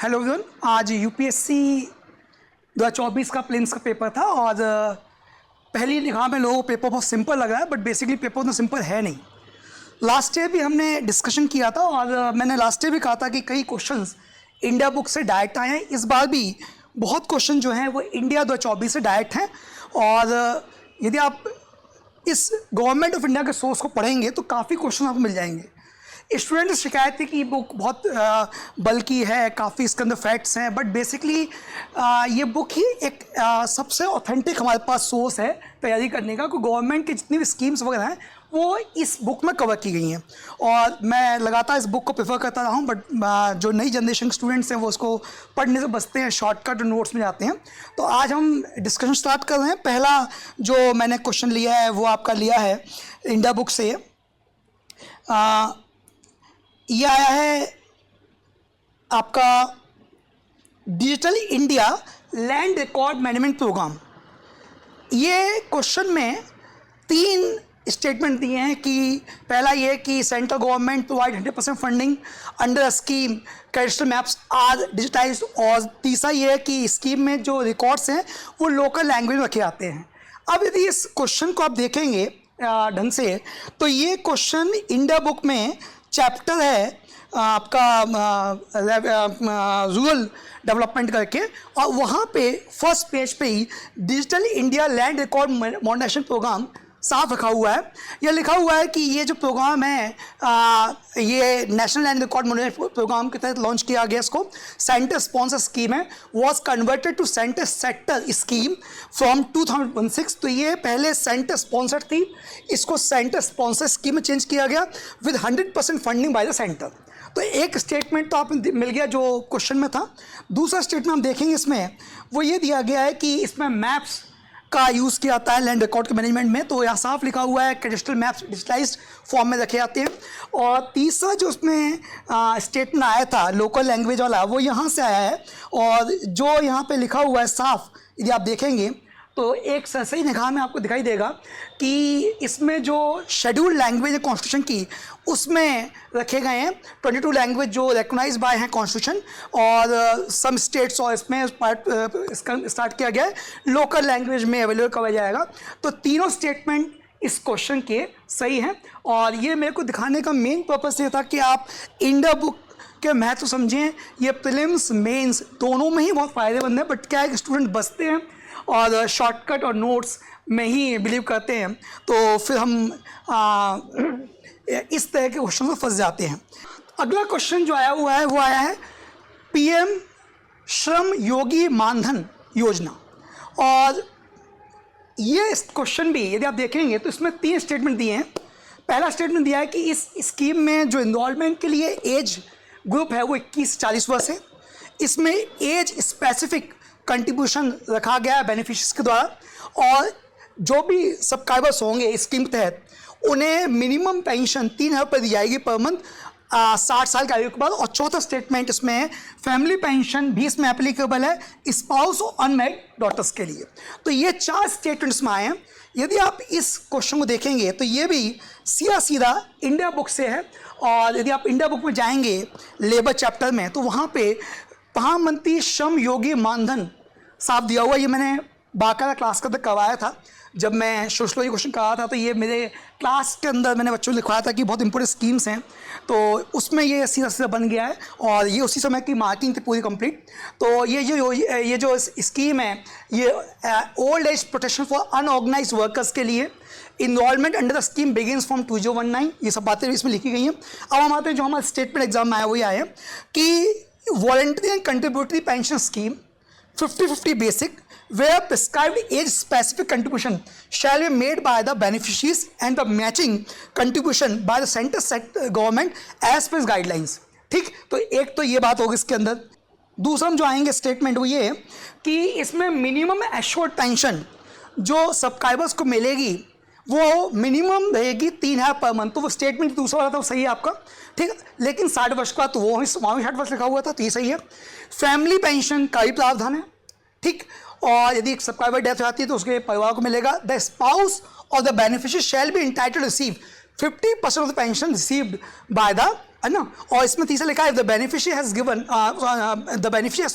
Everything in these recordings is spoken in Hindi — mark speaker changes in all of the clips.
Speaker 1: Hello everyone. आज यूपीएससी 2024 का प्रीलिम्स का पेपर था और पहली निगाह में लोगों को पेपर बहुत सिंपल लग रहा है, बट बेसिकली पेपर उतना सिंपल है नहीं। लास्ट ईयर भी हमने डिस्कशन किया था और मैंने लास्ट ईयर भी कहा था कि कई क्वेश्चंस इंडिया बुक से डायरेक्ट आए हैं। इस बार भी बहुत क्वेश्चन जो हैं वो इंडिया 2024 से डायरेक्ट हैं और यदि आप इस गवर्नमेंट ऑफ इंडिया के सोर्स को पढ़ेंगे तो काफ़ी क्वेश्चन आपको मिल जाएंगे। स्टूडेंट शिकायत थी कि ये बुक बहुत बल्कि है, काफ़ी इसके अंदर फैक्ट्स हैं, बट बेसिकली ये बुक ही एक सबसे ऑथेंटिक हमारे पास सोर्स है तैयारी करने का। क्योंकि गवर्नमेंट की जितनी भी स्कीम्स वगैरह हैं वो इस बुक में कवर की गई हैं और मैं लगातार इस बुक को प्रेफर करता रहा हूँ, बट जो नई जनरेशन के स्टूडेंट्स हैं वो उसको पढ़ने से बचते हैं, शॉर्टकट नोट्स में जाते हैं। तो आज हम डिस्कशन स्टार्ट कर रहे हैं। पहला जो मैंने क्वेश्चन लिया है वो आपका लिया है इंडिया बुक से। ये आया है आपका digital India land record management program. ये क्वेश्चन में 3 स्टेटमेंट दिए हैं कि पहला ये कि central government provide 100% funding under scheme cadastral maps are digitised, और तीसरा ये है कि स्कीम में जो रिकॉर्ड्स हैं वो लोकल लैंग्वेज में रखे जाते हैं। अब यदि इस क्वेश्चन को आप देखेंगे ढंग से तो ये क्वेश्चन इंडिया बुक में चैप्टर है आपका रूरल डेवलपमेंट करके, और वहाँ पे फर्स्ट पेज पे ही digital India land record modernisation programme साफ रखा हुआ है। यह लिखा हुआ है कि ये जो प्रोग्राम है ये national land record modernisation program के तहत लॉन्च किया गया। इसको सेंटर स्पॉन्सर स्कीम है, was converted to center sector scheme from 2016। तो ये पहले सेंटर स्पॉन्सर थी, इसको सेंटर स्पॉन्सर स्कीम में चेंज किया गया with 100% funding by the center. तो एक स्टेटमेंट तो आप मिल गया जो क्वेश्चन में था। दूसरा स्टेटमेंट हम देखेंगे इसमें वो ये दिया गया है कि इसमें मैप्स का यूज़ किया जाता है लैंड रिकॉर्ड के मैनेजमेंट में। तो यहाँ साफ लिखा हुआ है कैडेस्ट्रल मैप्स डिजिटलाइज्ड फॉर्म में रखे जाते हैं। और तीसरा जो उसमें स्टेटमेंट आया था लोकल लैंग्वेज वाला वो यहाँ से आया है, और जो यहाँ पे लिखा हुआ है साफ यदि आप देखेंगे तो एक सही निगाह में आपको दिखाई देगा कि इसमें जो शेड्यूल्ड लैंग्वेज है कॉन्स्टिट्यूशन की उसमें रखे गए हैं 22 लैंग्वेज जो रिकॉग्नाइज बाय हैं कॉन्स्टिट्यूशन, और सम स्टेट्स और इसमें पार्ट इसका स्टार्ट किया गया है लोकल लैंग्वेज में अवेलेबल करवाया जाएगा। तो तीनों स्टेटमेंट इस क्वेश्चन के सही हैं, और ये मेरे को दिखाने का मेन पर्पस ये था कि आप इंडिया बुक के महत्व समझें। ये प्रीलिम्स मेंस दोनों में ही बहुत फ़ायदेमंद है, बट क्या है कि स्टूडेंट बचते हैं और शॉर्टकट और नोट्स में ही बिलीव करते हैं, तो फिर हम इस तरह के क्वेश्चन में फंस जाते हैं। अगला क्वेश्चन जो आया हुआ है वो आया है पीएम श्रम योगी मानधन योजना, और ये क्वेश्चन भी यदि आप देखेंगे तो इसमें 3 स्टेटमेंट दिए हैं। पहला स्टेटमेंट दिया है कि इस स्कीम में जो इनरोलमेंट के लिए एज ग्रुप है वो 21 से 40 वर्ष है। इसमें एज स्पेसिफिक कंट्रीब्यूशन रखा गया है बेनिफिशियरीज के द्वारा, और जो भी सब्सक्राइबर्स होंगे इस स्कीम के तहत उन्हें मिनिमम पेंशन 3,000 रुपये दी जाएगी पर मंथ 60 साल की आयु के बाद। और चौथा स्टेटमेंट इसमें है फैमिली पेंशन भी इसमें एप्लीकेबल है स्पाउस और अनमैरिड डॉटर्स के लिए। तो ये 4 स्टेटमेंट्स में आए हैं। यदि आप इस क्वेश्चन को देखेंगे तो ये भी सीधा इंडिया बुक से है, और यदि आप इंडिया बुक में जाएंगे लेबर चैप्टर में तो वहाँ पे प्रधानमंत्री श्रम योगी मानधन साफ दिया हुआ। ये मैंने बाकायदा क्लास के अंदर करवाया था जब मैं सोशलॉजी क्वेश्चन करा था, तो ये मेरे क्लास के अंदर मैंने बच्चों को लिखवाया था कि बहुत इंपॉर्टेंट स्कीम्स हैं, तो उसमें ये सीधा बन गया है, और ये उसी समय की मार्किंग थी पूरी कंप्लीट। तो ये जो स्कीम है ये old age protection for unorganised workers के लिए enrolment under the scheme begins from 2019, ये सब बातें इसमें लिखी गई हैं। अब हम आते हैं जो हमारे स्टेटमेंट एग्जाम में आया वही आया कि voluntary and contributory pension scheme 50-50 basic where prescribed age specific contribution shall be made by the beneficiaries and the matching contribution by the center government as per guidelines। ठीक, तो एक तो ये बात होगी इसके अंदर। दूसरा हम जो आएंगे स्टेटमेंट वो ये कि इसमें मिनिमम एश्योर्ड पेंशन जो सब्सक्राइबर्स को मिलेगी वो मिनिमम रहेगी 3,000 पर मंथ। तो वो स्टेटमेंट दूसरा वाला था वो सही है आपका, ठीक। लेकिन 60 वर्ष का तो वो 60 वर्ष लिखा हुआ था तो ये सही है। फैमिली पेंशन का भी प्रावधान है, ठीक। और यदि एक सब्सक्राइबर डेथ हो जाती है तो उसके परिवार को मिलेगा। द स्पाउस और the beneficiary shall be entitled to receive 50% of the pension received by the है ना। और इसमें तीसरा लिखा है the beneficiary has given the beneficiary has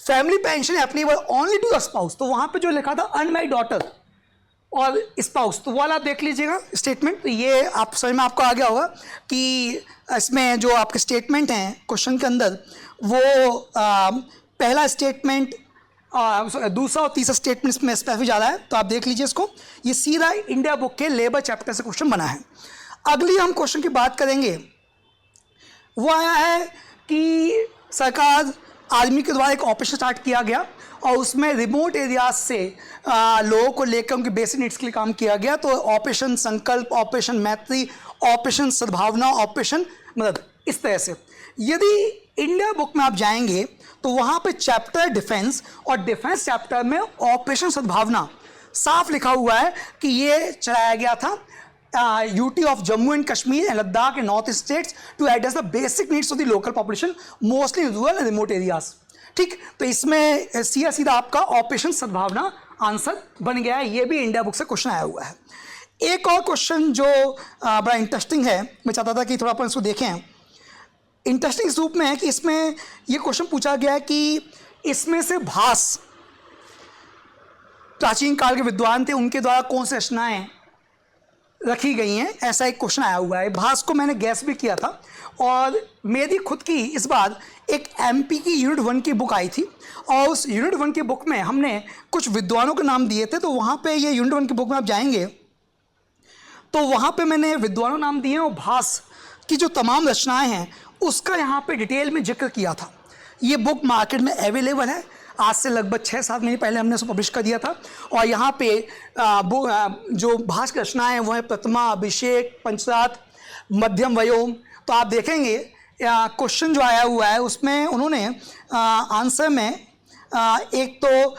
Speaker 1: family pension applicable only to the spouse. तो वहाँ पे जो लिखा था अनमैरिड डॉटर और स्पाउस, तो वो वाला आप देख लीजिएगा स्टेटमेंट। तो ये आप समझ में आपको आ गया होगा कि इसमें जो आपके स्टेटमेंट हैं क्वेश्चन के अंदर वो पहला स्टेटमेंट दूसरा और तीसरा स्टेटमेंट इसमें स्पेसिफिक ज़्यादा है, तो आप देख लीजिए इसको। ये सीधा इंडिया बुक के लेबर चैप्टर से क्वेश्चन बना है। अगली हम क्वेश्चन की बात करेंगे, वो आया है कि सरकार आर्मी के द्वारा एक ऑपरेशन स्टार्ट किया गया और उसमें रिमोट एरियाज से लोगों को लेकर उनके बेसिक नीड्स के लिए काम किया गया। तो ऑपरेशन संकल्प, ऑपरेशन मैत्री, ऑपरेशन सद्भावना, ऑपरेशन मदद, इस तरह से। यदि इंडिया बुक में आप जाएंगे तो वहाँ पे चैप्टर डिफेंस और डिफेंस चैप्टर में ऑपरेशन सद्भावना साफ लिखा हुआ है कि ये चलाया गया था UT of Jammu and Kashmir and Ladakh and north states to address the basic needs of the local population mostly rural and remote areas. ठीक, तो इसमें सीधा आपका ऑपरेशन सद्भावना आंसर बन गया है। ये भी इंडिया बुक से क्वेश्चन आया हुआ है। एक और क्वेश्चन जो बड़ा इंटरेस्टिंग है, मैं चाहता था कि थोड़ा अपन इसको देखें। इंटरेस्टिंग इस रूप में है कि इसमें ये क्वेश्चन पूछा गया है कि इसमें से भास, प्राचीन काल के विद्वान थे, उनके द्वारा कौन सी रचनाएं रखी गई हैं, ऐसा एक क्वेश्चन आया हुआ है। भास को मैंने गैस भी किया था और मेरी खुद की इस बार एक एमपी की यूनिट 1 की बुक आई थी और उस यूनिट 1 की बुक में हमने कुछ विद्वानों के नाम दिए थे। तो वहाँ पे ये यूनिट 1 की बुक में आप जाएंगे तो वहाँ पे मैंने विद्वानों नाम दिए और भास की जो तमाम रचनाएं हैं उसका यहाँ पे डिटेल में जिक्र किया था। ये बुक मार्केट में अवेलेबल है, आज से लगभग 6-7 महीने पहले हमने उसको पब्लिश कर दिया था। और यहाँ पे जो भास की रचनाएं हैं वो है प्रथमा, अभिषेक, पंचरात, मध्यम वयोम। तो आप देखेंगे क्वेश्चन जो आया हुआ है उसमें उन्होंने आंसर में एक तो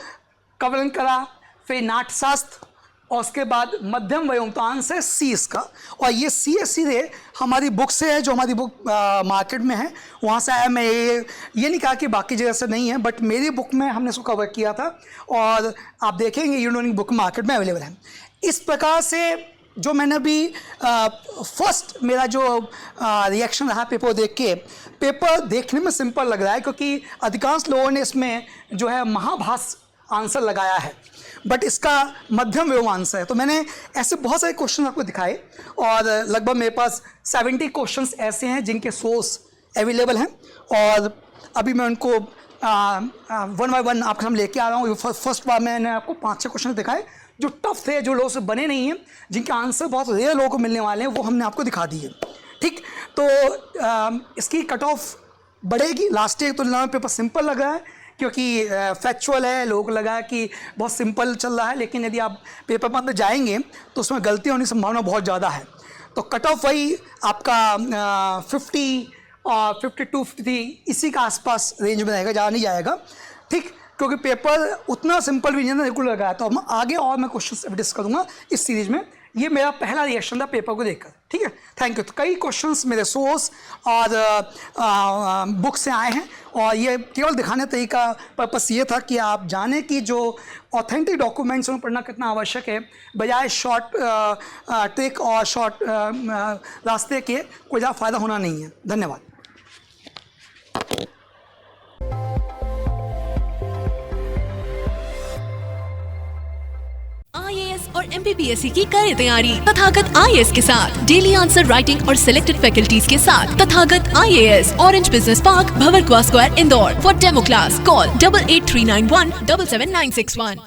Speaker 1: कवलंकरा, फिर नाट्यशास्त्र और उसके बाद मध्यम वयोम, तो आंसर सी इसका। और ये सीधे हमारी बुक से है, जो हमारी बुक मार्केट में है वहाँ से आया। मैं ये नहीं कहा कि बाकी जगह से नहीं है, बट मेरी बुक में हमने इसको कवर किया था और आप देखेंगे यूनिट बुक मार्केट में अवेलेबल है। इस प्रकार से जो मैंने अभी फर्स्ट मेरा जो रिएक्शन रहा पेपर देख के, पेपर देखने में सिंपल लग रहा है क्योंकि अधिकांश लोगों ने इसमें जो है महाभास आंसर लगाया है, बट इसका मध्यम व्योम आंसर है। तो मैंने ऐसे बहुत सारे क्वेश्चन आपको दिखाए और लगभग मेरे पास 70 क्वेश्चंस ऐसे हैं जिनके सोर्स अवेलेबल हैं और अभी मैं उनको 1 बाय 1 आपके सामने लेके आ रहा हूँ। फर्स्ट बार मैंने आपको 5-6 क्वेश्चन दिखाए जो टफ थे, जो लोगों से बने नहीं हैं, जिनके आंसर बहुत रेयर लोगों को मिलने वाले हैं, वो हमने आपको दिखा दिए। ठीक, तो इसकी कट ऑफ बढ़ेगी। लास्ट ईयर तो तुलना में पेपर सिंपल लग रहा है क्योंकि फैक्चुअल है, लोगों को लगा कि बहुत सिंपल चल रहा है, लेकिन यदि आप पेपर पर जाएंगे तो उसमें गलती होने की संभावना बहुत ज़्यादा है। तो कट ऑफ वही आपका 50 और 52, 53 इसी का आसपास रेंज में रहेगा, ज़्यादा नहीं जाएगा। ठीक, क्योंकि पेपर उतना सिंपल भी नहीं है, बिल्कुल लगाया। तो हम आगे और मैं क्वेश्चन डिस्कस करूँगा इस सीरीज़ में। ये मेरा पहला रिएक्शन था पेपर को देखकर। ठीक है, थैंक यू। तो कई क्वेश्चंस मेरे सोर्स और बुक से आए हैं और ये केवल दिखाने तरीका पर्पस ये था कि आप जाने कि जो ऑथेंटिक डॉक्यूमेंट्स उन्हें पढ़ना कितना आवश्यक है, बजाय शॉर्ट ट्रिक और शॉर्ट रास्ते के कोई ज़्यादा फ़ायदा होना नहीं है। धन्यवाद।
Speaker 2: IAS और MPPSC की करे तैयारी तथागत IAS के साथ। डेली आंसर राइटिंग और सिलेक्टेड फैकल्टीज के साथ Tathagat IAS, orange business park, Bhanwarkuan square, Indore. For demo class call 8839177961।